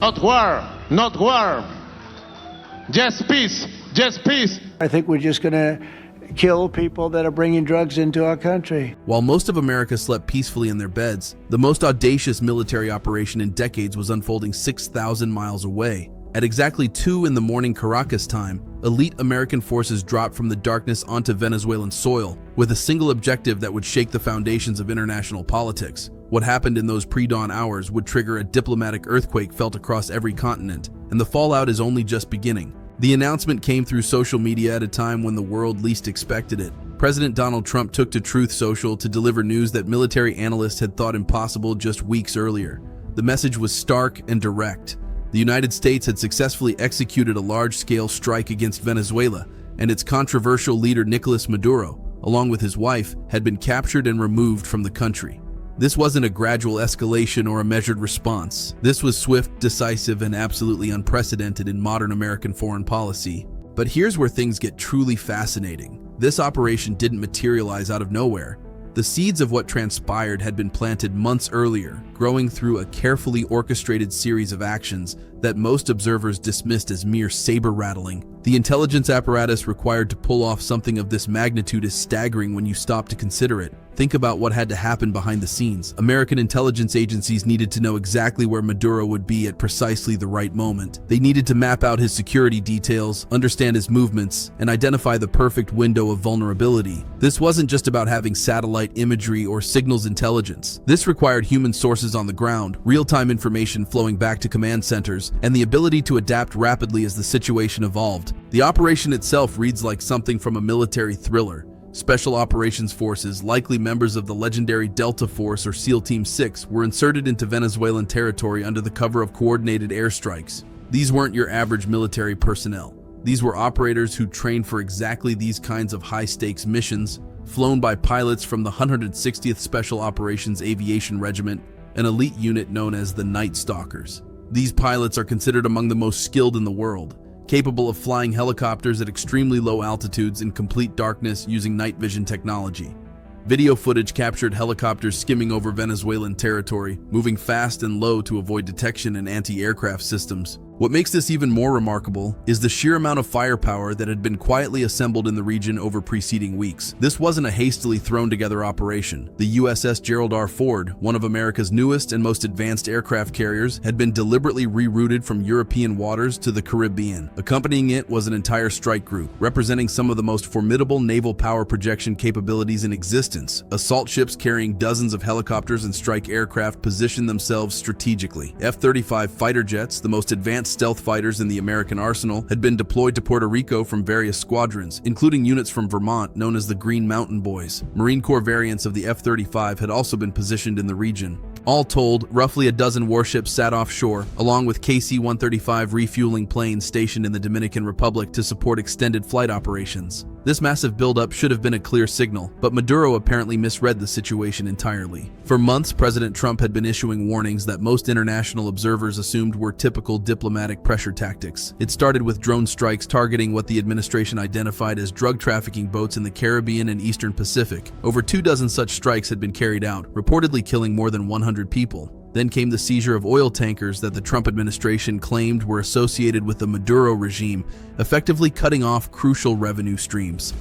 Not war, not war. Just peace, just peace. I think we're just going to kill people that are bringing drugs into our country. While most of America slept peacefully in their beds, the most audacious military operation in decades was unfolding 6,000 miles away. At exactly 2 in the morning Caracas time, elite American forces dropped from the darkness onto Venezuelan soil with a single objective that would shake the foundations of international politics. What happened in those pre-dawn hours would trigger a diplomatic earthquake felt across every continent, and the fallout is only just beginning. The announcement came through social media at a time when the world least expected it. President Donald Trump took to Truth Social to deliver news that military analysts had thought impossible just weeks earlier. The message was stark and direct. The United States had successfully executed a large-scale strike against Venezuela, and its controversial leader Nicolas Maduro, along with his wife, had been captured and removed from the country. This wasn't a gradual escalation or a measured response. This was swift, decisive, and absolutely unprecedented in modern American foreign policy. But here's where things get truly fascinating. This operation didn't materialize out of nowhere. The seeds of what transpired had been planted months earlier, growing through a carefully orchestrated series of actions that most observers dismissed as mere saber-rattling. The intelligence apparatus required to pull off something of this magnitude is staggering when you stop to consider it. Think about what had to happen behind the scenes. American intelligence agencies needed to know exactly where Maduro would be at precisely the right moment. They needed to map out his security details, understand his movements, and identify the perfect window of vulnerability. This wasn't just about having satellite imagery or signals intelligence. This required human sources on the ground, real-time information flowing back to command centers, and the ability to adapt rapidly as the situation evolved. The operation itself reads like something from a military thriller. Special Operations Forces, likely members of the legendary Delta Force or SEAL Team 6, were inserted into Venezuelan territory under the cover of coordinated airstrikes. These weren't your average military personnel. These were operators who trained for exactly these kinds of high-stakes missions, flown by pilots from the 160th Special Operations Aviation Regiment, an elite unit known as the Night Stalkers. These pilots are considered among the most skilled in the world, capable of flying helicopters at extremely low altitudes in complete darkness using night vision technology. Video footage captured helicopters skimming over Venezuelan territory, moving fast and low to avoid detection in anti-aircraft systems. What makes this even more remarkable is the sheer amount of firepower that had been quietly assembled in the region over preceding weeks. This wasn't a hastily thrown together operation. The USS Gerald R. Ford, one of America's newest and most advanced aircraft carriers, had been deliberately rerouted from European waters to the Caribbean. Accompanying it was an entire strike group, representing some of the most formidable naval power projection capabilities in existence. Assault ships carrying dozens of helicopters and strike aircraft positioned themselves strategically. F-35 fighter jets, the most advanced stealth fighters in the American arsenal, had been deployed to Puerto Rico from various squadrons, including units from Vermont known as the Green Mountain Boys. Marine Corps variants of the F-35 had also been positioned in the region. All told, roughly a dozen warships sat offshore, along with KC-135 refueling planes stationed in the Dominican Republic to support extended flight operations. This massive buildup should have been a clear signal, but Maduro apparently misread the situation entirely. For months, President Trump had been issuing warnings that most international observers assumed were typical diplomatic pressure tactics. It started with drone strikes targeting what the administration identified as drug trafficking boats in the Caribbean and Eastern Pacific. Over 24 such strikes had been carried out, reportedly killing more than 100 people. Then came the seizure of oil tankers that the Trump administration claimed were associated with the Maduro regime, effectively cutting off crucial revenue streams.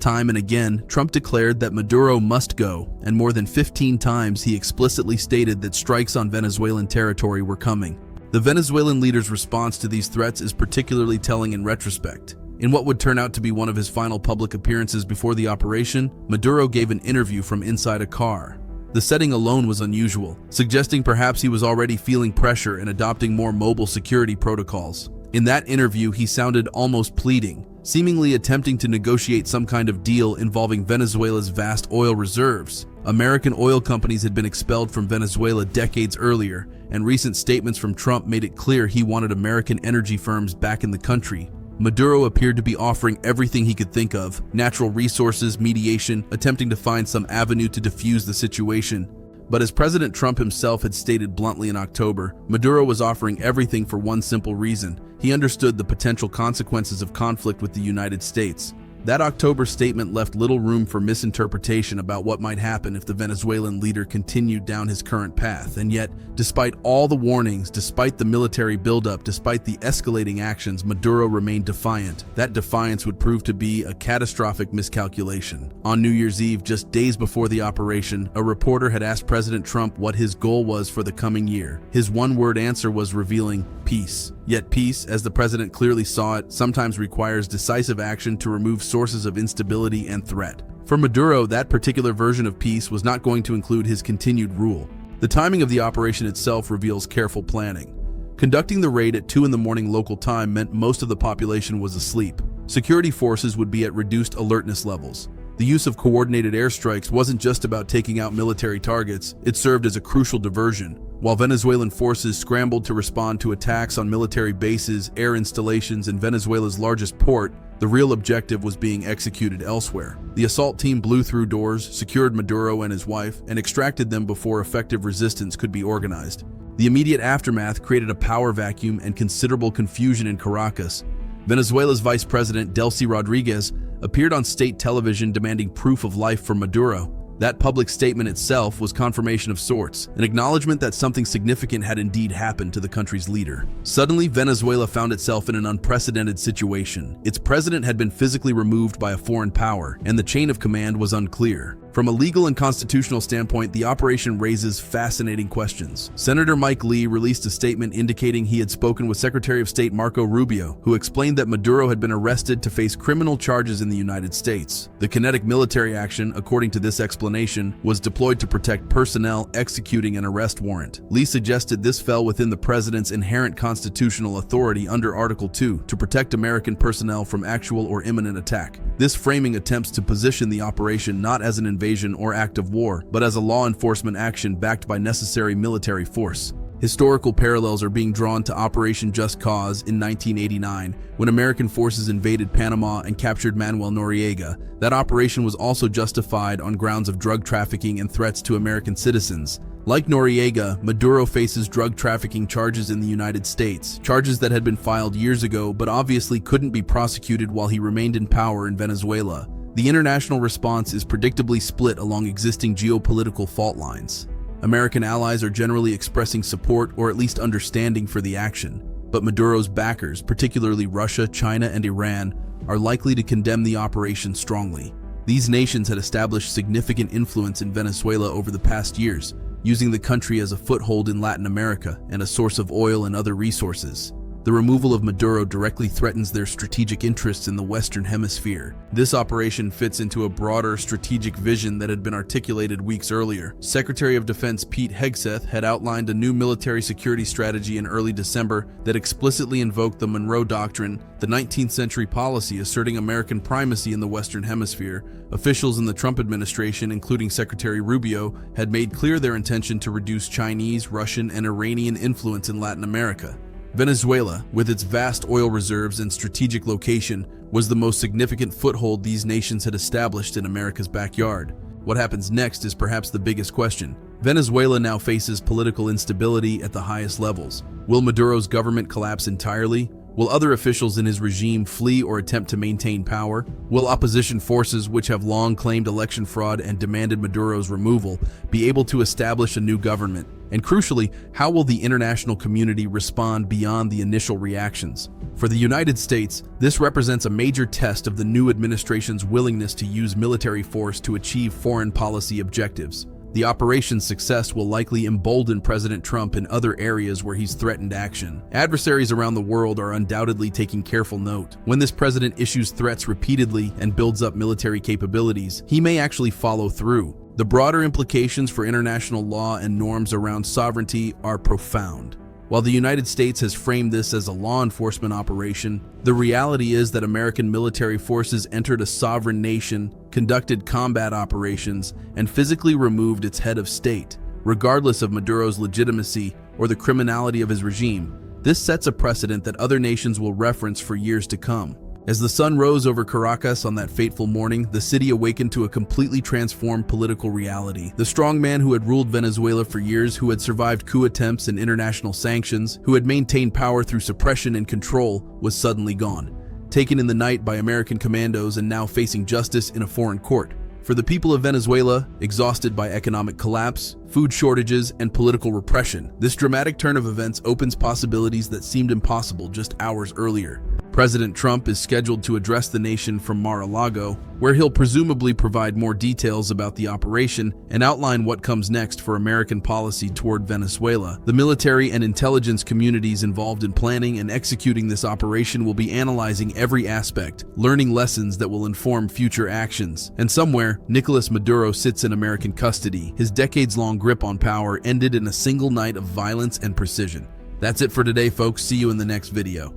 Time and again, Trump declared that Maduro must go, and more than 15 times he explicitly stated that strikes on Venezuelan territory were coming. The Venezuelan leader's response to these threats is particularly telling in retrospect. In what would turn out to be one of his final public appearances before the operation, Maduro gave an interview from inside a car. The setting alone was unusual, suggesting perhaps he was already feeling pressure and adopting more mobile security protocols. In that interview, he sounded almost pleading, seemingly attempting to negotiate some kind of deal involving Venezuela's vast oil reserves. American oil companies had been expelled from Venezuela decades earlier, and recent statements from Trump made it clear he wanted American energy firms back in the country. Maduro appeared to be offering everything he could think of: natural resources, mediation, attempting to find some avenue to defuse the situation. But as President Trump himself had stated bluntly in October, Maduro was offering everything for one simple reason: he understood the potential consequences of conflict with the United States. That October statement left little room for misinterpretation about what might happen if the Venezuelan leader continued down his current path. And yet, despite all the warnings, despite the military buildup, despite the escalating actions, Maduro remained defiant. That defiance would prove to be a catastrophic miscalculation. On New Year's Eve, just days before the operation, a reporter had asked President Trump what his goal was for the coming year. His one-word answer was revealing: peace. Yet peace, as the president clearly saw it, sometimes requires decisive action to remove sources of instability and threat. For Maduro, that particular version of peace was not going to include his continued rule. The timing of the operation itself reveals careful planning. Conducting the raid at 2 a.m. local time meant most of the population was asleep. Security forces would be at reduced alertness levels. The use of coordinated airstrikes wasn't just about taking out military targets, it served as a crucial diversion. While Venezuelan forces scrambled to respond to attacks on military bases, air installations, and Venezuela's largest port, the real objective was being executed elsewhere. The assault team blew through doors, secured Maduro and his wife, and extracted them before effective resistance could be organized. The immediate aftermath created a power vacuum and considerable confusion in Caracas. Venezuela's Vice President Delcy Rodriguez appeared on state television demanding proof of life from Maduro. That public statement itself was confirmation of sorts, an acknowledgement that something significant had indeed happened to the country's leader. Suddenly, Venezuela found itself in an unprecedented situation. Its president had been physically removed by a foreign power, and the chain of command was unclear. From a legal and constitutional standpoint, the operation raises fascinating questions. Senator Mike Lee released a statement indicating he had spoken with Secretary of State Marco Rubio, who explained that Maduro had been arrested to face criminal charges in the United States. The kinetic military action, according to this explanation, was deployed to protect personnel executing an arrest warrant. Lee suggested this fell within the president's inherent constitutional authority under Article 2 to protect American personnel from actual or imminent attack. This framing attempts to position the operation not as an invasion or act of war, but as a law enforcement action backed by necessary military force. Historical parallels are being drawn to Operation Just Cause in 1989, when American forces invaded Panama and captured Manuel Noriega. That operation was also justified on grounds of drug trafficking and threats to American citizens. Like Noriega, Maduro faces drug trafficking charges in the United States, charges that had been filed years ago but obviously couldn't be prosecuted while he remained in power in Venezuela. The international response is predictably split along existing geopolitical fault lines. American allies are generally expressing support or at least understanding for the action, but Maduro's backers, particularly Russia, China, and Iran, are likely to condemn the operation strongly. These nations had established significant influence in Venezuela over the past years, using the country as a foothold in Latin America and a source of oil and other resources. The removal of Maduro directly threatens their strategic interests in the Western Hemisphere. This operation fits into a broader strategic vision that had been articulated weeks earlier. Secretary of Defense Pete Hegseth had outlined a new military security strategy in early December that explicitly invoked the Monroe Doctrine, the 19th century policy asserting American primacy in the Western Hemisphere. Officials in the Trump administration, including Secretary Rubio, had made clear their intention to reduce Chinese, Russian, and Iranian influence in Latin America. Venezuela, with its vast oil reserves and strategic location, was the most significant foothold these nations had established in America's backyard. What happens next is perhaps the biggest question. Venezuela now faces political instability at the highest levels. Will Maduro's government collapse entirely? Will other officials in his regime flee or attempt to maintain power? Will opposition forces, which have long claimed election fraud and demanded Maduro's removal, be able to establish a new government? And crucially, how will the international community respond beyond the initial reactions? For the United States, this represents a major test of the new administration's willingness to use military force to achieve foreign policy objectives. The operation's success will likely embolden President Trump in other areas where he's threatened action. Adversaries around the world are undoubtedly taking careful note. When this president issues threats repeatedly and builds up military capabilities, he may actually follow through. The broader implications for international law and norms around sovereignty are profound. While the United States has framed this as a law enforcement operation, the reality is that American military forces entered a sovereign nation, conducted combat operations, and physically removed its head of state. Regardless of Maduro's legitimacy or the criminality of his regime, this sets a precedent that other nations will reference for years to come. As the sun rose over Caracas on that fateful morning, the city awakened to a completely transformed political reality. The strong man who had ruled Venezuela for years, who had survived coup attempts and international sanctions, who had maintained power through suppression and control, was suddenly gone. taken in the night by American commandos and now facing justice in a foreign court. For the people of Venezuela, exhausted by economic collapse, food shortages, and political repression, this dramatic turn of events opens possibilities that seemed impossible just hours earlier. President Trump is scheduled to address the nation from Mar-a-Lago, where he'll presumably provide more details about the operation and outline what comes next for American policy toward Venezuela. The military and intelligence communities involved in planning and executing this operation will be analyzing every aspect, learning lessons that will inform future actions. And somewhere, Nicolas Maduro sits in American custody. His decades-long grip on power ended in a single night of violence and precision. That's it for today, folks. See you in the next video.